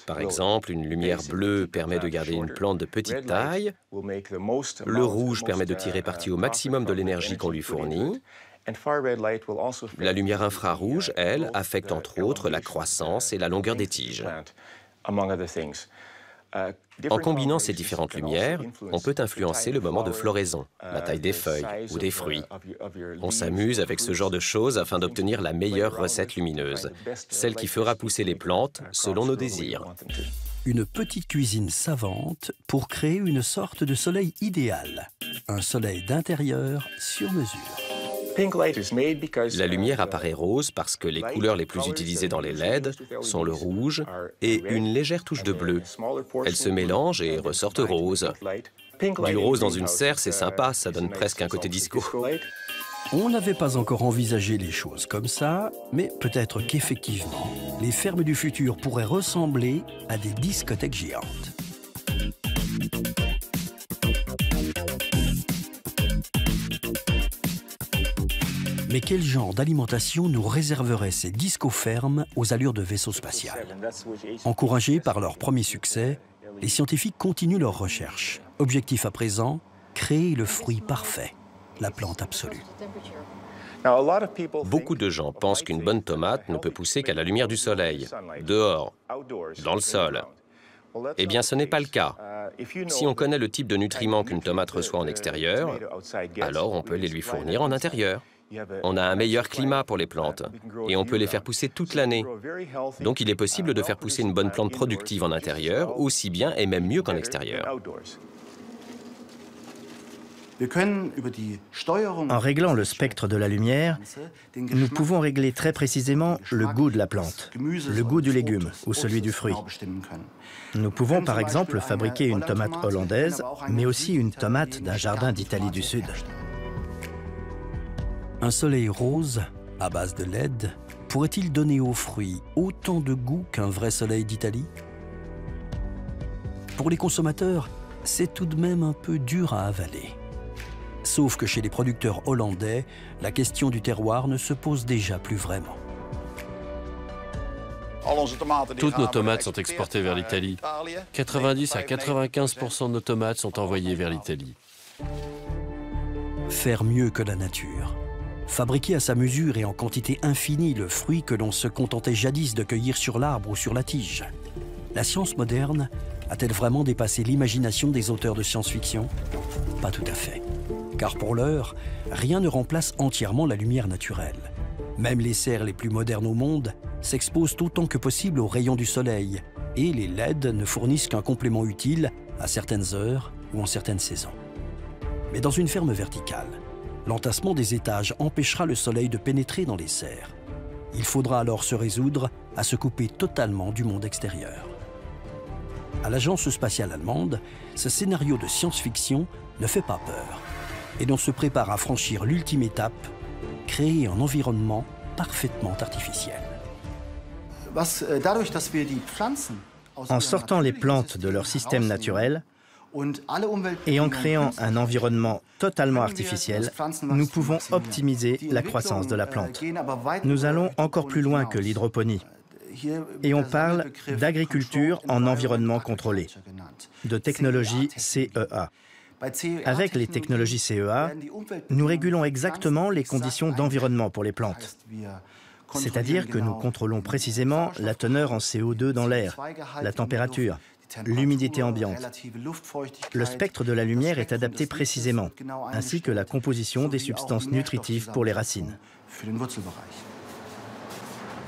Par exemple, une lumière bleue permet de garder une plante de petite taille, le rouge permet de tirer parti au maximum de l'énergie qu'on lui fournit, la lumière infrarouge, elle, affecte entre autres la croissance et la longueur des tiges. En combinant ces différentes lumières, on peut influencer le moment de floraison, la taille des feuilles ou des fruits. On s'amuse avec ce genre de choses afin d'obtenir la meilleure recette lumineuse, celle qui fera pousser les plantes selon nos désirs. Une petite cuisine savante pour créer une sorte de soleil idéal, un soleil d'intérieur sur mesure. La lumière apparaît rose parce que les couleurs les plus utilisées dans les LED sont le rouge et une légère touche de bleu. Elles se mélangent et ressortent roses. Du rose dans une serre, c'est sympa, ça donne presque un côté disco. On n'avait pas encore envisagé les choses comme ça, mais peut-être qu'effectivement, les fermes du futur pourraient ressembler à des discothèques géantes. Mais quel genre d'alimentation nous réserverait ces disco-fermes aux allures de vaisseau spatial? Encouragés par leur premier succès, les scientifiques continuent leurs recherches. Objectif à présent, créer le fruit parfait, la plante absolue. Beaucoup de gens pensent qu'une bonne tomate ne peut pousser qu'à la lumière du soleil, dehors, dans le sol. Eh bien, ce n'est pas le cas. Si on connaît le type de nutriments qu'une tomate reçoit en extérieur, alors on peut les lui fournir en intérieur. On a un meilleur climat pour les plantes et on peut les faire pousser toute l'année. Donc il est possible de faire pousser une bonne plante productive en intérieur, aussi bien et même mieux qu'en extérieur. En réglant le spectre de la lumière, nous pouvons régler très précisément le goût de la plante, le goût du légume ou celui du fruit. Nous pouvons par exemple fabriquer une tomate hollandaise, mais aussi une tomate d'un jardin d'Italie du Sud. Un soleil rose, à base de LED, pourrait-il donner aux fruits autant de goût qu'un vrai soleil d'Italie? Pour les consommateurs, c'est tout de même un peu dur à avaler. Sauf que chez les producteurs hollandais, la question du terroir ne se pose déjà plus vraiment. Toutes nos tomates sont exportées vers l'Italie. 90 à 95% de nos tomates sont envoyées vers l'Italie. Faire mieux que la nature. Fabriquer à sa mesure et en quantité infinie le fruit que l'on se contentait jadis de cueillir sur l'arbre ou sur la tige. La science moderne a-t-elle vraiment dépassé l'imagination des auteurs de science-fiction? Pas tout à fait. Car pour l'heure, rien ne remplace entièrement la lumière naturelle. Même les serres les plus modernes au monde s'exposent autant que possible aux rayons du soleil, et les LED ne fournissent qu'un complément utile à certaines heures ou en certaines saisons. Mais dans une ferme verticale, l'entassement des étages empêchera le soleil de pénétrer dans les serres. Il faudra alors se résoudre à se couper totalement du monde extérieur. À l'agence spatiale allemande, ce scénario de science-fiction ne fait pas peur, et l'on se prépare à franchir l'ultime étape, créer un environnement parfaitement artificiel. En sortant les plantes de leur système naturel et en créant un environnement totalement artificiel, nous pouvons optimiser la croissance de la plante. Nous allons encore plus loin que l'hydroponie. Et on parle d'agriculture en environnement contrôlé, de technologie CEA. Avec les technologies CEA, nous régulons exactement les conditions d'environnement pour les plantes. C'est-à-dire que nous contrôlons précisément la teneur en CO2 dans l'air, la température, l'humidité ambiante. Le spectre de la lumière est adapté précisément, ainsi que la composition des substances nutritives pour les racines.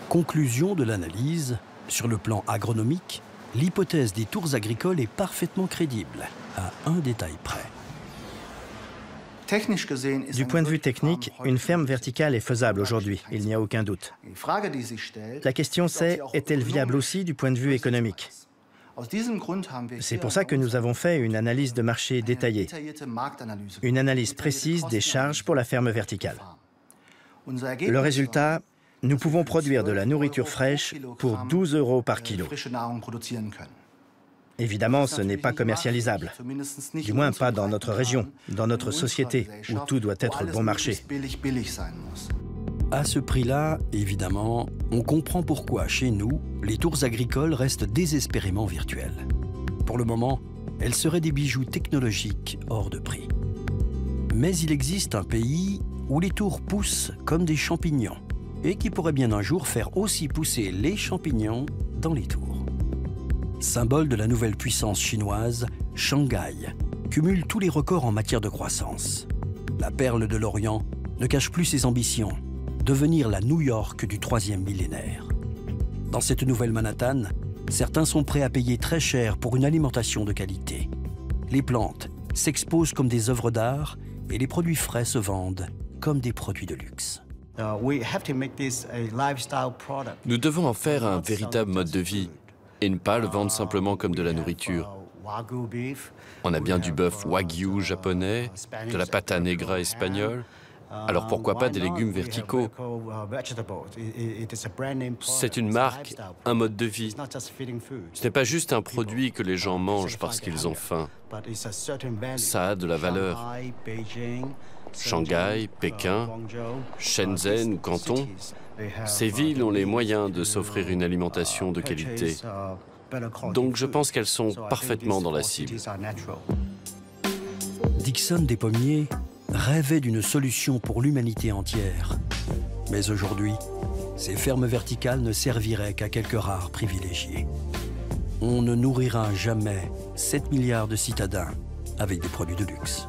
Conclusion de l'analyse, sur le plan agronomique, l'hypothèse des tours agricoles est parfaitement crédible, à un détail près. Du point de vue technique, une ferme verticale est faisable aujourd'hui, il n'y a aucun doute. La question c'est, est-elle viable aussi du point de vue économique? C'est pour ça que nous avons fait une analyse de marché détaillée, une analyse précise des charges pour la ferme verticale. Le résultat, nous pouvons produire de la nourriture fraîche pour 12 € par kilo. Évidemment, ce n'est pas commercialisable, du moins pas dans notre région, dans notre société, où tout doit être bon marché. À ce prix-là, évidemment, on comprend pourquoi, chez nous, les tours agricoles restent désespérément virtuelles. Pour le moment, elles seraient des bijoux technologiques hors de prix. Mais il existe un pays où les tours poussent comme des champignons, et qui pourrait bien un jour faire aussi pousser les champignons dans les tours. Symbole de la nouvelle puissance chinoise, Shanghai cumule tous les records en matière de croissance. La perle de l'Orient ne cache plus ses ambitions, devenir la New York du 3e millénaire. Dans cette nouvelle Manhattan, certains sont prêts à payer très cher pour une alimentation de qualité. Les plantes s'exposent comme des œuvres d'art et les produits frais se vendent comme des produits de luxe. Nous devons en faire un véritable mode de vie et ne pas le vendre simplement comme de la nourriture. On a bien du bœuf wagyu japonais, de la pata negra espagnole, alors pourquoi pas des légumes verticaux? C'est une marque, un mode de vie. Ce n'est pas juste un produit que les gens mangent parce qu'ils ont faim. Ça a de la valeur. Shanghai, Pékin, Shenzhen ou Canton, ces villes ont les moyens de s'offrir une alimentation de qualité. Donc je pense qu'elles sont parfaitement dans la cible. Dickson des Pommiers rêvait d'une solution pour l'humanité entière. Mais aujourd'hui, ces fermes verticales ne serviraient qu'à quelques rares privilégiés. On ne nourrira jamais 7 milliards de citadins avec des produits de luxe.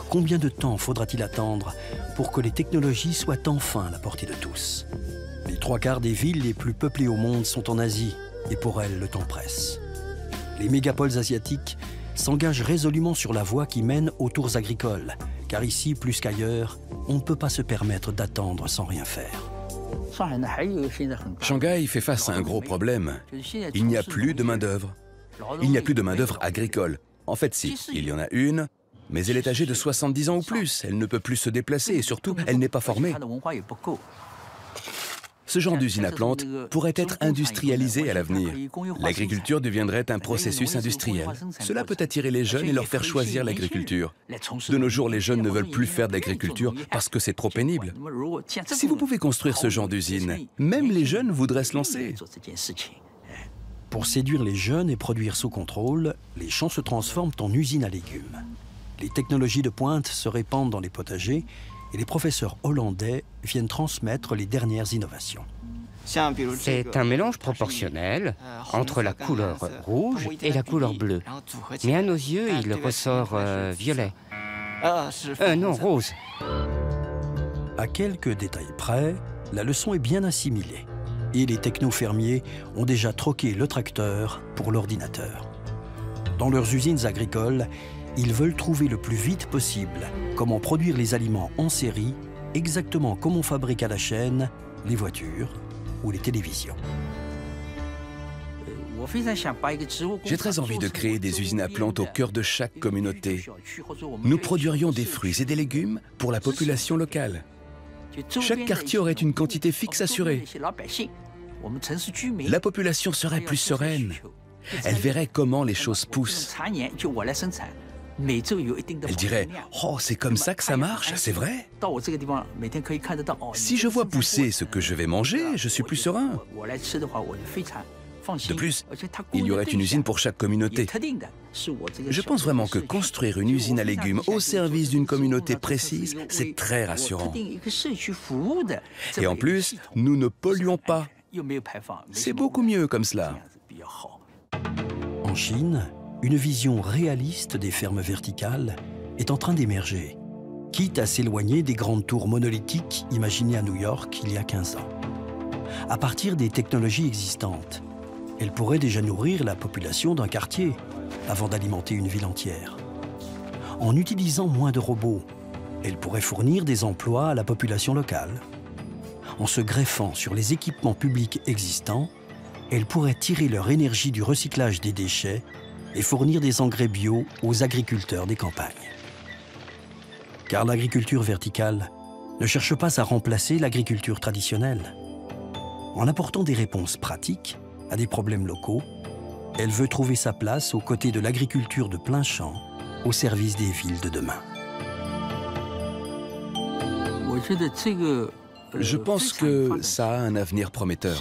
Combien de temps faudra-t-il attendre pour que les technologies soient enfin à la portée de tous? Les 3/4 des villes les plus peuplées au monde sont en Asie, et pour elles, le temps presse. Les mégapoles asiatiques s'engagent résolument sur la voie qui mène aux tours agricoles, car ici, plus qu'ailleurs, on ne peut pas se permettre d'attendre sans rien faire. Shanghai fait face à un gros problème. Il n'y a plus de main-d'œuvre. Il n'y a plus de main-d'œuvre agricole. En fait, si, il y en a une, mais elle est âgée de 70 ans ou plus. Elle ne peut plus se déplacer et surtout, elle n'est pas formée. Ce genre d'usine à plantes pourrait être industrialisé à l'avenir. L'agriculture deviendrait un processus industriel. Cela peut attirer les jeunes et leur faire choisir l'agriculture. De nos jours, les jeunes ne veulent plus faire d'agriculture parce que c'est trop pénible. Si vous pouvez construire ce genre d'usine, même les jeunes voudraient se lancer. Pour séduire les jeunes et produire sous contrôle, les champs se transforment en usines à légumes. Les technologies de pointe se répandent dans les potagers et les professeurs hollandais viennent transmettre les dernières innovations. C'est un mélange proportionnel entre la couleur rouge et la couleur bleue. Mais à nos yeux, il ressort violet. Non, rose. À quelques détails près, la leçon est bien assimilée. Et les techno-fermiers ont déjà troqué le tracteur pour l'ordinateur. Dans leurs usines agricoles, ils veulent trouver le plus vite possible comment produire les aliments en série, exactement comme on fabrique à la chaîne les voitures ou les télévisions. J'ai très envie de créer des usines à plantes au cœur de chaque communauté. Nous produirions des fruits et des légumes pour la population locale. Chaque quartier aurait une quantité fixe assurée. La population serait plus sereine. Elle verrait comment les choses poussent. Elle dirait « Oh, c'est comme ça que ça marche, c'est vrai ?» Si je vois pousser ce que je vais manger, je suis plus serein. De plus, il y aurait une usine pour chaque communauté. Je pense vraiment que construire une usine à légumes au service d'une communauté précise, c'est très rassurant. Et en plus, nous ne polluons pas. C'est beaucoup mieux comme cela. En Chine, une vision réaliste des fermes verticales est en train d'émerger, quitte à s'éloigner des grandes tours monolithiques imaginées à New York il y a 15 ans. À partir des technologies existantes, elle pourrait déjà nourrir la population d'un quartier avant d'alimenter une ville entière. En utilisant moins de robots, elle pourrait fournir des emplois à la population locale. En se greffant sur les équipements publics existants, elle pourrait tirer leur énergie du recyclage des déchets et fournir des engrais bio aux agriculteurs des campagnes. Car l'agriculture verticale ne cherche pas à remplacer l'agriculture traditionnelle. En apportant des réponses pratiques à des problèmes locaux, elle veut trouver sa place aux côtés de l'agriculture de plein champ, au service des villes de demain. Je pense que ça a un avenir prometteur.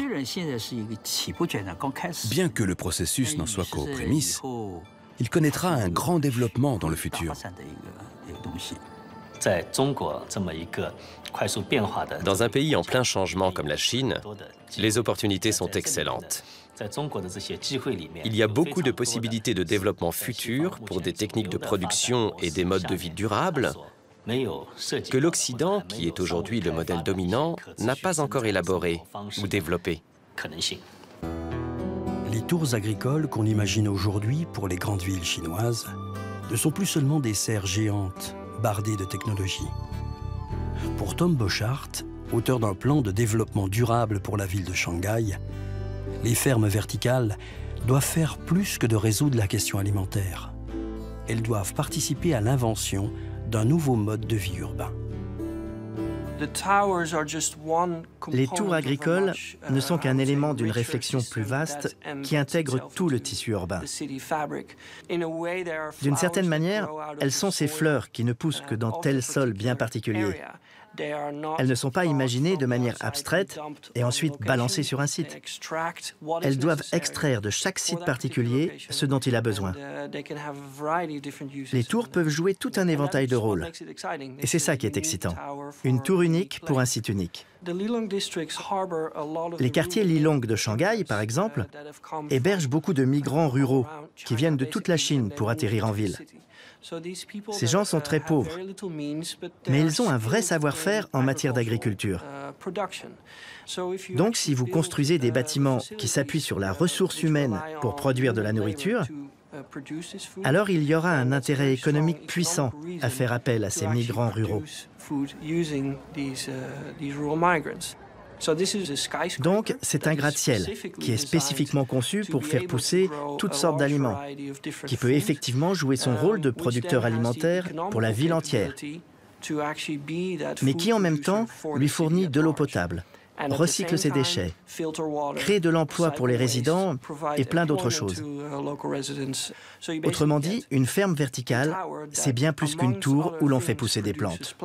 Bien que le processus n'en soit qu'aux prémices, il connaîtra un grand développement dans le futur. Dans un pays en plein changement comme la Chine, les opportunités sont excellentes. Il y a beaucoup de possibilités de développement futur pour des techniques de production et des modes de vie durables que l'Occident, qui est aujourd'hui le modèle dominant, n'a pas encore élaboré ou développé. Les tours agricoles qu'on imagine aujourd'hui pour les grandes villes chinoises ne sont plus seulement des serres géantes bardées de technologie. Pour Tom Bochart, auteur d'un plan de développement durable pour la ville de Shanghai, les fermes verticales doivent faire plus que de résoudre la question alimentaire. Elles doivent participer à l'invention d'un nouveau mode de vie urbain. Les tours agricoles ne sont qu'un élément d'une réflexion plus vaste qui intègre tout le tissu urbain. D'une certaine manière, elles sont ces fleurs qui ne poussent que dans tel sol bien particulier. Elles ne sont pas imaginées de manière abstraite et ensuite balancées sur un site. Elles doivent extraire de chaque site particulier ce dont il a besoin. Les tours peuvent jouer tout un éventail de rôles. Et c'est ça qui est excitant. Une tour unique pour un site unique. Les quartiers Lilong de Shanghai, par exemple, hébergent beaucoup de migrants ruraux qui viennent de toute la Chine pour atterrir en ville. Ces gens sont très pauvres, mais ils ont un vrai savoir-faire en matière d'agriculture. Donc, si vous construisez des bâtiments qui s'appuient sur la ressource humaine pour produire de la nourriture, alors il y aura un intérêt économique puissant à faire appel à ces migrants ruraux. Donc, c'est un gratte-ciel qui est spécifiquement conçu pour faire pousser toutes sortes d'aliments, qui peut effectivement jouer son rôle de producteur alimentaire pour la ville entière, mais qui en même temps lui fournit de l'eau potable, recycle ses déchets, crée de l'emploi pour les résidents et plein d'autres choses. Autrement dit, une ferme verticale, c'est bien plus qu'une tour où l'on fait pousser des plantes.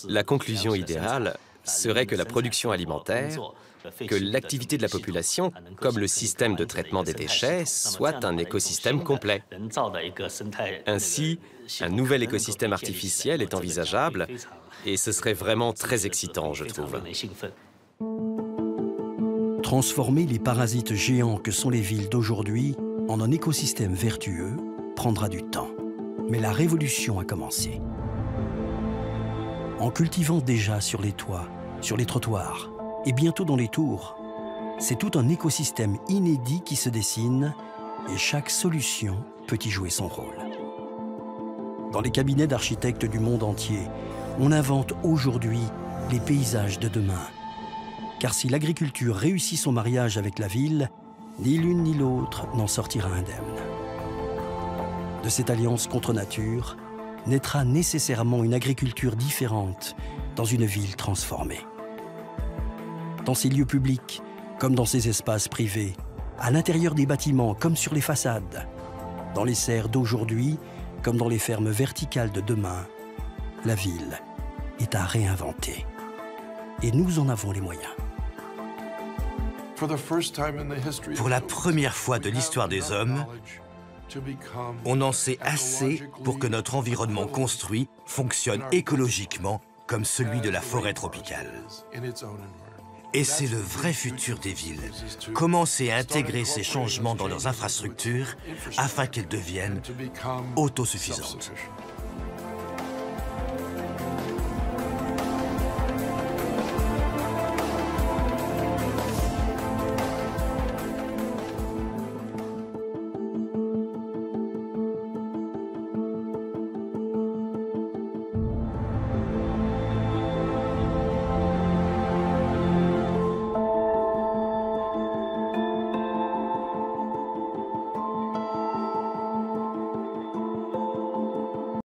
La conclusion idéale serait que la production alimentaire, que l'activité de la population, comme le système de traitement des déchets, soit un écosystème complet. Ainsi, un nouvel écosystème artificiel est envisageable et ce serait vraiment très excitant, je trouve. Transformer les parasites géants que sont les villes d'aujourd'hui en un écosystème vertueux prendra du temps. Mais la révolution a commencé. En cultivant déjà sur les toits, sur les trottoirs et bientôt dans les tours, c'est tout un écosystème inédit qui se dessine et chaque solution peut y jouer son rôle. Dans les cabinets d'architectes du monde entier, on invente aujourd'hui les paysages de demain. Car si l'agriculture réussit son mariage avec la ville, ni l'une ni l'autre n'en sortira indemne. De cette alliance contre nature naîtra nécessairement une agriculture différente dans une ville transformée. Dans ses lieux publics, comme dans ses espaces privés, à l'intérieur des bâtiments comme sur les façades, dans les serres d'aujourd'hui comme dans les fermes verticales de demain, la ville est à réinventer. Et nous en avons les moyens. Pour la première fois de l'histoire des hommes, on en sait assez pour que notre environnement construit fonctionne écologiquement comme celui de la forêt tropicale. Et c'est le vrai futur des villes. Commencer à intégrer ces changements dans leurs infrastructures afin qu'elles deviennent autosuffisantes.